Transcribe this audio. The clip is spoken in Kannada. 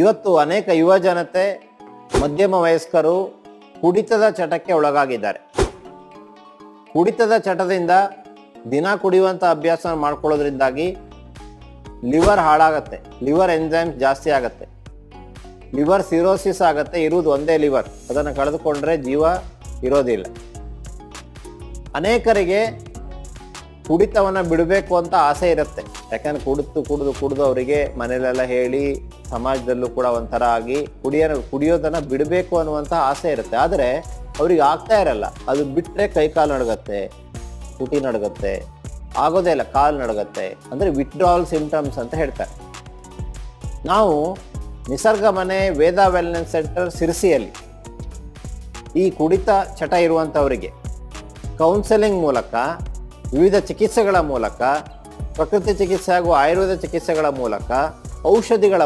ಇವತ್ತು ಅನೇಕ ಯುವ ಜನತೆ, ಮಧ್ಯಮ ವಯಸ್ಕರು ಕುಡಿತದ ಚಟಕ್ಕೆ ಒಳಗಾಗಿದ್ದಾರೆ. ಕುಡಿತದ ಚಟದಿಂದ ದಿನ ಕುಡಿಯುವಂಥ ಅಭ್ಯಾಸ ಮಾಡ್ಕೊಳ್ಳೋದ್ರಿಂದಾಗಿ ಲಿವರ್ ಹಾಳಾಗತ್ತೆ, ಲಿವರ್ ಎಂಜೈಮ್ಸ್ ಜಾಸ್ತಿ ಆಗತ್ತೆ, ಲಿವರ್ ಸಿರೋಸಿಸ್ ಆಗತ್ತೆ. ಇರುವುದು ಒಂದೇ ಲಿವರ್, ಅದನ್ನು ಕಳೆದುಕೊಂಡ್ರೆ ಜೀವ ಇರೋದಿಲ್ಲ. ಅನೇಕರಿಗೆ ಕುಡಿತವನ್ನು ಬಿಡಬೇಕು ಅಂತ ಆಸೆ ಇರುತ್ತೆ. ಯಾಕಂದ್ರೆ ಕುಡಿದು ಅವರಿಗೆ ಮನೇಲೆಲ್ಲ ಹೇಳಿ ಸಮಾಜದಲ್ಲೂ ಕೂಡ ಒಂಥರ ಆಗಿ ಕುಡಿಯೋದನ್ನು ಬಿಡಬೇಕು ಅನ್ನುವಂಥ ಆಸೆ ಇರುತ್ತೆ. ಆದರೆ ಅವ್ರಿಗೆ ಆಗ್ತಾ ಇರಲ್ಲ. ಅದು ಬಿಟ್ಟರೆ ಕೈಕಾಲು ನಡುಗತ್ತೆ, ತುಟಿ ನಡುಗತ್ತೆ, ಆಗೋದೇ ಇಲ್ಲ, ಕಾಲು ನಡುಗತ್ತೆ. ಅಂದರೆ ವಿತ್ಡ್ರಾವಲ್ ಸಿಂಪ್ಟಮ್ಸ್ ಅಂತ ಹೇಳ್ತಾರೆ. ನಾವು ನಿಸರ್ಗ ಮನೆ ವೇದ ವೆಲ್ನೆಸ್ ಸೆಂಟರ್ ಸಿರ್ಸಿಯಲ್ಲಿ ಈ ಕುಡಿತ ಚಟ ಇರುವಂಥವರಿಗೆ ಕೌನ್ಸೆಲಿಂಗ್ ಮೂಲಕ, ವಿವಿಧ ಚಿಕಿತ್ಸೆಗಳ ಮೂಲಕ, ಪ್ರಕೃತಿ ಚಿಕಿತ್ಸೆ ಹಾಗೂ ಆಯುರ್ವೇದ ಚಿಕಿತ್ಸೆಗಳ ಮೂಲಕ, ಔಷಧಿಗಳ